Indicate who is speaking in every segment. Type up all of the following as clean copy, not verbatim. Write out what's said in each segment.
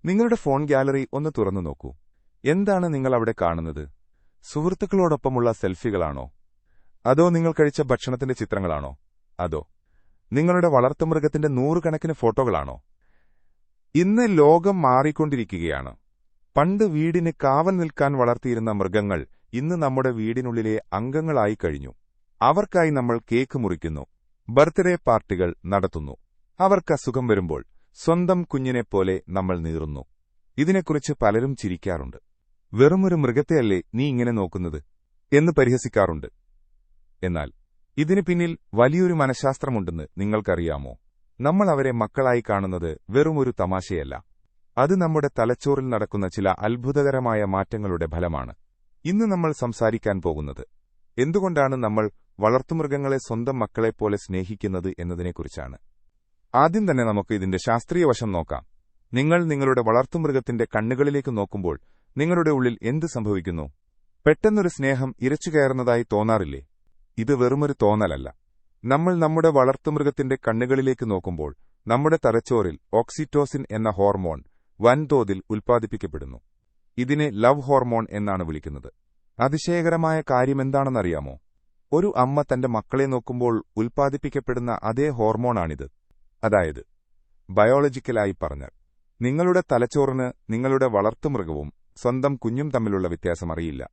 Speaker 1: നിങ്ങളുടെ phone gallery ഒന്ന് തുറന്നു നോക്കൂ. എന്താണ് നിങ്ങൾ അവിടെ കാണുന്നത്? സുഹൃത്തുക്കളോടൊപ്പമുള്ള സെൽഫികളാണോ? അതോ നിങ്ങൾ കഴിച്ച ഭക്ഷണത്തിന്റെ ചിത്രങ്ങളാണോ? അതോ നിങ്ങളുടെ വളർത്തുമൃഗത്തിന്റെ നൂറുകണക്കിന് ഫോട്ടോകളാണോ? ഇന്ന് ലോകം മാറിക്കൊണ്ടിരിക്കുകയാണ്. പണ്ട് വീടിന് കാവൽ നിൽക്കാൻ വളർത്തിയിരുന്ന മൃഗങ്ങൾ ഇന്ന് നമ്മുടെ വീടിനുള്ളിലെ അംഗങ്ങളായി കഴിഞ്ഞു. അവർക്കായി നമ്മൾ കേക്ക് മുറിക്കുന്നു, ബർത്ത്ഡേ പാർട്ടികൾ നടത്തുന്നു. അവർക്ക് അസുഖം വരുമ്പോൾ സ്വന്തം കുഞ്ഞിനെപ്പോലെ നമ്മൾ നീറുന്നു. ഇതിനെക്കുറിച്ച് പലരും ചിരിക്കാറുണ്ട്. വെറുമൊരു മൃഗത്തെയല്ലേ നീ ഇങ്ങനെ നോക്കുന്നത് എന്ന് പരിഹസിക്കാറുണ്ട്. എന്നാൽ ഇതിനു പിന്നിൽ വലിയൊരു മനഃശാസ്ത്രമുണ്ടെന്ന് നിങ്ങൾക്കറിയാമോ? നമ്മൾ അവരെ മക്കളായി കാണുന്നത് വെറുമൊരു തമാശയല്ല. അത് നമ്മുടെ തലച്ചോറിൽ നടക്കുന്ന ചില അത്ഭുതകരമായ മാറ്റങ്ങളുടെ ഫലമാണ്. ഇന്ന് നമ്മൾ സംസാരിക്കാൻ പോകുന്നത് എന്തുകൊണ്ടാണ് നമ്മൾ വളർത്തുമൃഗങ്ങളെ സ്വന്തം മക്കളെപ്പോലെ സ്നേഹിക്കുന്നത് എന്നതിനെക്കുറിച്ചാണ്. ആദ്യം തന്നെ നമുക്ക് ഇതിന്റെ ശാസ്ത്രീയ വശം നോക്കാം. നിങ്ങൾ നിങ്ങളുടെ വളർത്തുമൃഗത്തിന്റെ കണ്ണുകളിലേക്ക് നോക്കുമ്പോൾ നിങ്ങളുടെ ഉള്ളിൽ എന്ത് സംഭവിക്കുന്നു? പെട്ടെന്നൊരു സ്നേഹം ഇരച്ചുകയറുന്നതായി തോന്നാറില്ലേ? ഇത് വെറുമൊരു തോന്നലല്ല. നമ്മൾ നമ്മുടെ വളർത്തുമൃഗത്തിന്റെ കണ്ണുകളിലേക്ക് നോക്കുമ്പോൾ നമ്മുടെ തലച്ചോറിൽ ഓക്സിറ്റോസിൻ എന്ന ഹോർമോൺ വൻതോതിൽ ഉൽപ്പാദിപ്പിക്കപ്പെടുന്നു. ഇതിനെ ലവ് ഹോർമോൺ എന്നാണ് വിളിക്കുന്നത്. അതിശയകരമായ കാര്യമെന്താണെന്നറിയാമോ? ഒരു അമ്മ തന്റെ മക്കളെ നോക്കുമ്പോൾ ഉൽപ്പാദിപ്പിക്കപ്പെടുന്ന അതേ ഹോർമോണാണിത്. അതായത് ബയോളജിക്കലായി പറഞ്ഞാൽ നിങ്ങളുടെ തലച്ചോറിന് നിങ്ങളുടെ വളർത്തുമൃഗവും സ്വന്തം കുഞ്ഞും തമ്മിലുള്ള വ്യത്യാസം അറിയില്ല.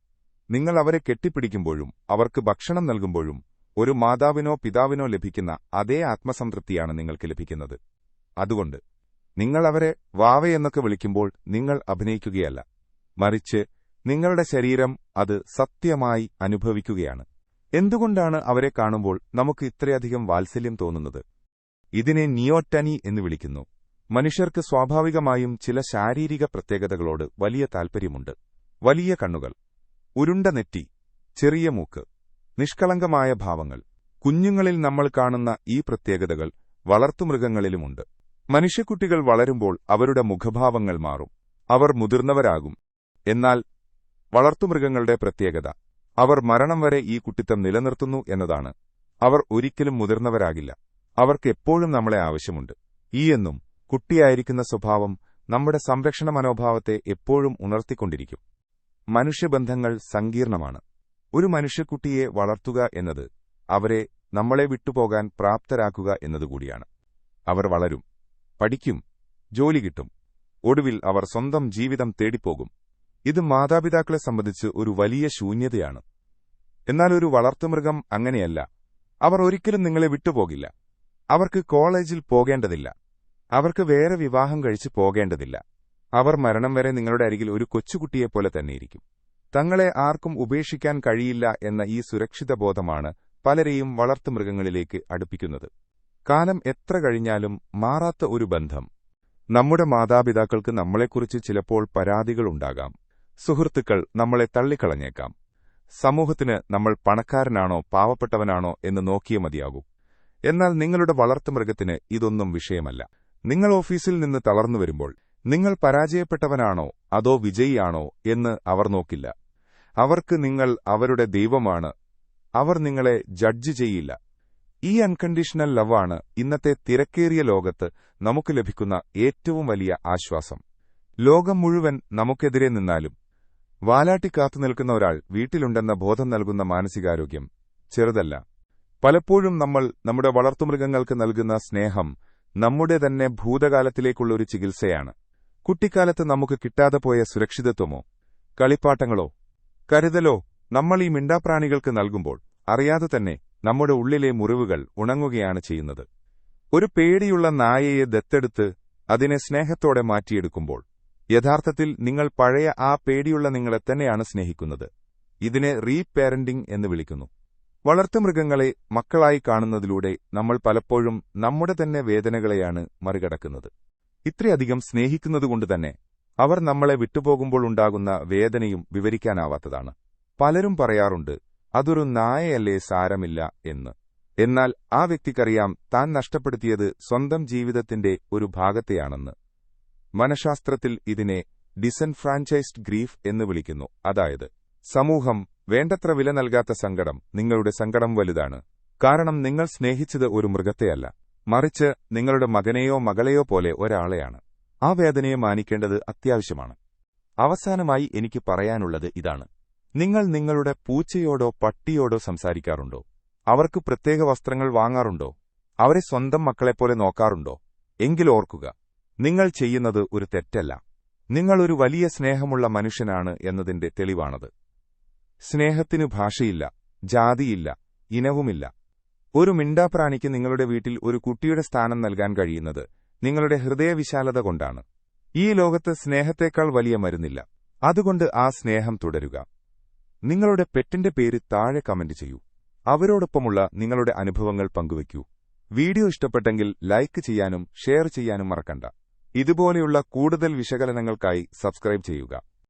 Speaker 1: നിങ്ങൾ അവരെ കെട്ടിപ്പിടിക്കുമ്പോഴും അവർക്ക് ഭക്ഷണം നൽകുമ്പോഴും ഒരു മാതാവിനോ പിതാവിനോ ലഭിക്കുന്ന അതേ ആത്മസംതൃപ്തിയാണ് നിങ്ങൾക്ക് ലഭിക്കുന്നത്. അതുകൊണ്ട് നിങ്ങൾ അവരെ വാവയെന്നൊക്കെ വിളിക്കുമ്പോൾ നിങ്ങൾ അഭിനയിക്കുകയല്ല, മറിച്ച് നിങ്ങളുടെ ശരീരം അത് സത്യമായി അനുഭവിക്കുകയാണ്. എന്തുകൊണ്ടാണ് അവരെ കാണുമ്പോൾ നമുക്ക് ഇത്രയധികം വാത്സല്യം തോന്നുന്നത്? ഇതിനെ നിയോട്ടനി എന്ന് വിളിക്കുന്നു. മനുഷ്യർക്ക് സ്വാഭാവികമായും ചില ശാരീരിക പ്രത്യേകതകളോട് വലിയ താൽപ്പര്യമുണ്ട്. വലിയ കണ്ണുകൾ, ഉരുണ്ട നെറ്റി, ചെറിയ മൂക്ക്, നിഷ്കളങ്കമായ ഭാവങ്ങൾ. കുഞ്ഞുങ്ങളിൽ നമ്മൾ കാണുന്ന ഈ പ്രത്യേകതകൾ വളർത്തുമൃഗങ്ങളിലുമുണ്ട്. മനുഷ്യക്കുട്ടികൾ വളരുമ്പോൾ അവരുടെ മുഖഭാവങ്ങൾ മാറും, അവർ മുതിർന്നവരാകും. എന്നാൽ വളർത്തുമൃഗങ്ങളുടെ പ്രത്യേകത അവർ മരണം വരെ ഈ കുട്ടിത്തം നിലനിർത്തുന്നു എന്നതാണ്. അവർ ഒരിക്കലും മുതിർന്നവരാകില്ല. അവർക്ക് എപ്പോഴും നമ്മളെ ആവശ്യമുണ്ട്. എന്നും കുട്ടിയായിരിക്കുന്ന സ്വഭാവം നമ്മുടെ സംരക്ഷണ മനോഭാവത്തെ എപ്പോഴും ഉണർത്തിക്കൊണ്ടിരിക്കും. മനുഷ്യബന്ധങ്ങൾ സങ്കീർണമാണ്. ഒരു മനുഷ്യക്കുട്ടിയെ വളർത്തുക എന്നത് അവരെ നമ്മളെ വിട്ടുപോകാൻ പ്രാപ്തരാക്കുക എന്നതുകൂടിയാണ്. അവർ വളരും, പഠിക്കും, ജോലി കിട്ടും, ഒടുവിൽ അവർ സ്വന്തം ജീവിതം തേടിപ്പോകും. ഇത് മാതാപിതാക്കളെ സംബന്ധിച്ച് ഒരു വലിയ ശൂന്യതയാണ്. എന്നാൽ ഒരു വളർത്തുമൃഗം അങ്ങനെയല്ല. അവർ ഒരിക്കലും നിങ്ങളെ വിട്ടുപോകില്ല. അവർക്ക് കോളേജിൽ പോകേണ്ടതില്ല. അവർക്ക് വേറെ വിവാഹം കഴിച്ച് പോകേണ്ടതില്ല. അവർ മരണം വരെ നിങ്ങളുടെ അരികിൽ ഒരു കൊച്ചുകുട്ടിയെപ്പോലെ തന്നെയിരിക്കും. തങ്ങളെ ആർക്കും ഉപേക്ഷിക്കാൻ കഴിയില്ല എന്ന ഈ സുരക്ഷിത ബോധമാണ് പലരെയും വളർത്തുമൃഗങ്ങളിലേക്ക് അടുപ്പിക്കുന്നത്. കാലം എത്ര കഴിഞ്ഞാലും മാറാത്ത ഒരു ബന്ധം. നമ്മുടെ മാതാപിതാക്കൾക്ക് നമ്മളെക്കുറിച്ച് ചിലപ്പോൾ പരാതികളുണ്ടാകാം. സുഹൃത്തുക്കൾ നമ്മളെ തള്ളിക്കളഞ്ഞേക്കാം. സമൂഹത്തിന് നമ്മൾ പണക്കാരനാണോ പാവപ്പെട്ടവനാണോ എന്ന് നോക്കിയേ മതിയാകൂ. എന്നാൽ നിങ്ങളുടെ വളർത്തുമൃഗത്തിന് ഇതൊന്നും വിഷയമല്ല. നിങ്ങൾ ഓഫീസിൽ നിന്ന് തളർന്നു വരുമ്പോൾ നിങ്ങൾ പരാജയപ്പെട്ടവനാണോ അതോ വിജയിയാണോ എന്ന് അവർ നോക്കില്ല. അവർക്ക് നിങ്ങൾ അവരുടെ ദൈവമാണ്. അവർ നിങ്ങളെ ജഡ്ജ് ചെയ്യില്ല. ഈ അൺകണ്ടീഷണൽ ലവാണ് ഇന്നത്തെ തിരക്കേറിയ ലോകത്ത് നമുക്ക് ലഭിക്കുന്ന ഏറ്റവും വലിയ ആശ്വാസം. ലോകം മുഴുവൻ നമുക്കെതിരെ നിന്നാലും വാലാട്ടിക്കാത്തു നിൽക്കുന്ന ഒരാൾ വീട്ടിലുണ്ടെന്ന ബോധം നൽകുന്ന മാനസികാരോഗ്യം ചെറുതല്ല. പലപ്പോഴും നമ്മൾ നമ്മുടെ വളർത്തുമൃഗങ്ങൾക്ക് നൽകുന്ന സ്നേഹം നമ്മുടെ തന്നെ ഭൂതകാലത്തിലേക്കുള്ളൊരു ചികിത്സയാണ്. കുട്ടിക്കാലത്ത് നമുക്ക് കിട്ടാതെ പോയ സുരക്ഷിതത്വമോ കളിപ്പാട്ടങ്ങളോ കരുതലോ നമ്മൾ ഈ മിണ്ടാപ്രാണികൾക്ക് നൽകുമ്പോൾ അറിയാതെ തന്നെ നമ്മുടെ ഉള്ളിലെ മുറിവുകൾ ഉണങ്ങുകയാണ് ചെയ്യുന്നത്. ഒരു പേടിയുള്ള നായയെ ദത്തെടുത്ത് അതിനെ സ്നേഹത്തോടെ മാറ്റിയെടുക്കുമ്പോൾ യഥാർത്ഥത്തിൽ നിങ്ങൾ പഴയ ആ പേടിയുള്ള നിങ്ങളെ തന്നെയാണ് സ്നേഹിക്കുന്നത്. ഇതിനെ റീപേരന്റിംഗ് എന്ന് വിളിക്കുന്നു. വളർത്തുമൃഗങ്ങളെ മക്കളായി കാണുന്നതിലൂടെ നമ്മൾ പലപ്പോഴും നമ്മുടെ തന്നെ വേദനകളെയാണ് മറികടക്കുന്നത്. ഇത്രയധികം സ്നേഹിക്കുന്നതുകൊണ്ടുതന്നെ അവർ നമ്മളെ വിട്ടുപോകുമ്പോൾ ഉണ്ടാകുന്ന വേദനയും വിവരിക്കാനാവാത്തതാണ്. പലരും പറയാറുണ്ട്, അതൊരു നായയല്ലേ, സാരമില്ല എന്ന്. എന്നാൽ ആ വ്യക്തിക്കറിയാം താൻ നഷ്ടപ്പെടുത്തിയത് സ്വന്തം ജീവിതത്തിന്റെ ഒരു ഭാഗത്തെയാണെന്ന്. മനഃശാസ്ത്രത്തിൽ ഇതിനെ ഡിസൻഫ്രാഞ്ചൈസ്ഡ് ഗ്രീഫ് എന്ന് വിളിക്കുന്നു. അതായത് സമൂഹം വേണ്ടത്ര വില നൽകാത്ത സങ്കടം. നിങ്ങളുടെ സങ്കടം വലുതാണ്. കാരണം നിങ്ങൾ സ്നേഹിച്ചത് ഒരു മൃഗത്തെയല്ല, മറിച്ച് നിങ്ങളുടെ മകനെയോ മകളെയോ പോലെ ഒരാളെയാണ്. ആ വേദനയെ മാനിക്കേണ്ടത് അത്യാവശ്യമാണ്. അവസാനമായി എനിക്ക് പറയാനുള്ളത് ഇതാണ്. നിങ്ങൾ നിങ്ങളുടെ പൂച്ചയോടോ പട്ടിയോടോ സംസാരിക്കാറുണ്ടോ? അവർക്ക് പ്രത്യേക വസ്ത്രങ്ങൾ വാങ്ങാറുണ്ടോ? അവരെ സ്വന്തം മക്കളെപ്പോലെ നോക്കാറുണ്ടോ? എങ്കിൽ ഓർക്കുക, നിങ്ങൾ ചെയ്യുന്നത് ഒരു തെറ്റല്ല. നിങ്ങൾ ഒരു വലിയ സ്നേഹമുള്ള മനുഷ്യനാണ് എന്നതിന്റെ തെളിവാണത്. സ്നേഹത്തിനു ഭാഷയില്ല, ജാതിയില്ല, ഇനവുമില്ല. ഒരു മിണ്ടാപ്രാണിക്ക് നിങ്ങളുടെ വീട്ടിൽ ഒരു കുട്ടിയുടെ സ്ഥാനം നൽകാൻ കഴിയുന്നത് നിങ്ങളുടെ ഹൃദയവിശാലത കൊണ്ടാണ്. ഈ ലോകത്ത് സ്നേഹത്തേക്കാൾ വലിയ മരുന്നില്ല. അതുകൊണ്ട് ആ സ്നേഹം തുടരുക. നിങ്ങളുടെ പെറ്റിന്റെ പേര് താഴെ കമന്റ് ചെയ്യൂ. അവരോടൊപ്പമുള്ള നിങ്ങളുടെ അനുഭവങ്ങൾ പങ്കുവയ്ക്കൂ. വീഡിയോ ഇഷ്ടപ്പെട്ടെങ്കിൽ ലൈക്ക് ചെയ്യാനും ഷെയർ ചെയ്യാനും മറക്കണ്ട. ഇതുപോലെയുള്ള കൂടുതൽ വിശകലനങ്ങൾക്കായി സബ്സ്ക്രൈബ് ചെയ്യുക.